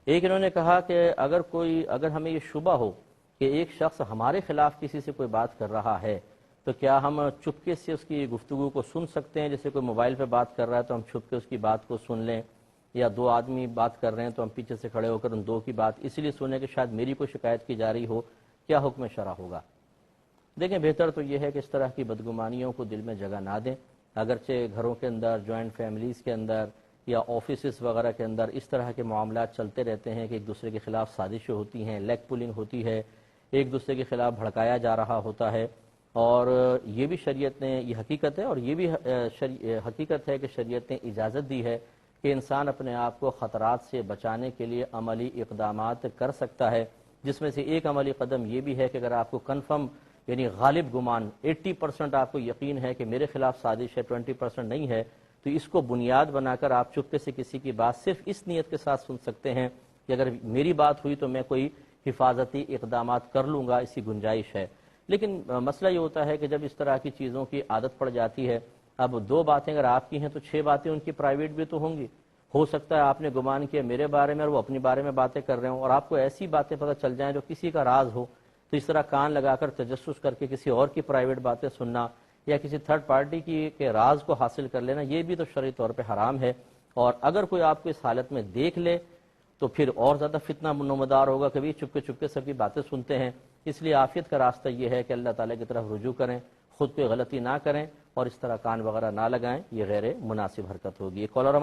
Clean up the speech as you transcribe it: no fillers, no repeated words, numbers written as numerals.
ایک انہوں نے کہا کہ اگر ہمیں یہ شبہ ہو کہ ایک شخص ہمارے خلاف کسی سے کوئی بات کر رہا ہے تو کیا ہم چپکے سے اس کی گفتگو کو سن سکتے ہیں؟ جیسے کوئی موبائل پہ بات کر رہا ہے تو ہم چھپ کے اس کی بات کو سن لیں، یا دو آدمی بات کر رہے ہیں تو ہم پیچھے سے کھڑے ہو کر ان دو کی بات اس لیے سنیں کہ شاید میری کوئی شکایت کی جا رہی ہو، کیا حکم شرع ہوگا؟ دیکھیں، بہتر تو یہ ہے کہ اس طرح کی بدگمانیوں کو دل میں جگہ نہ دیں۔ اگرچہ گھروں کے اندر، جوائنٹ فیملیز کے اندر یا آفیسز وغیرہ کے اندر اس طرح کے معاملات چلتے رہتے ہیں کہ ایک دوسرے کے خلاف سازشیں ہوتی ہیں، لیگ پولنگ ہوتی ہے، ایک دوسرے کے خلاف بھڑکایا جا رہا ہوتا ہے، اور یہ بھی شریعت نے، یہ حقیقت ہے، اور یہ بھی حقیقت ہے کہ شریعت نے اجازت دی ہے کہ انسان اپنے آپ کو خطرات سے بچانے کے لیے عملی اقدامات کر سکتا ہے، جس میں سے ایک عملی قدم یہ بھی ہے کہ اگر آپ کو کنفرم، یعنی غالب گمان 80% آپ کو یقین ہے کہ میرے خلاف سازش ہے، 20% نہیں ہے، تو اس کو بنیاد بنا کر آپ چپکے سے کسی کی بات صرف اس نیت کے ساتھ سن سکتے ہیں کہ اگر میری بات ہوئی تو میں کوئی حفاظتی اقدامات کر لوں گا، اسی گنجائش ہے۔ لیکن مسئلہ یہ ہوتا ہے کہ جب اس طرح کی چیزوں کی عادت پڑ جاتی ہے، اب دو باتیں اگر آپ کی ہیں تو 6 باتیں ان کی پرائیویٹ بھی تو ہوں گی۔ ہو سکتا ہے آپ نے گمان کیا میرے بارے میں اور وہ اپنے بارے میں باتیں کر رہے ہوں، اور آپ کو ایسی باتیں پتہ چل جائیں جو کسی کا راز ہو، تو اس طرح کان لگا کر تجسس کر کے کسی اور کی پرائیویٹ باتیں سننا یا کسی تھرڈ پارٹی کی کے راز کو حاصل کر لینا، یہ بھی تو شرعی طور پہ حرام ہے۔ اور اگر کوئی آپ کو اس حالت میں دیکھ لے تو پھر اور زیادہ فتنہ نمودار ہوگا، کبھی چپکے چپکے سب کی باتیں سنتے ہیں۔ اس لیے عافیت کا راستہ یہ ہے کہ اللہ تعالیٰ کی طرف رجوع کریں، خود کوئی غلطی نہ کریں اور اس طرح کان وغیرہ نہ لگائیں، یہ غیر مناسب حرکت ہوگی۔ ایک کالر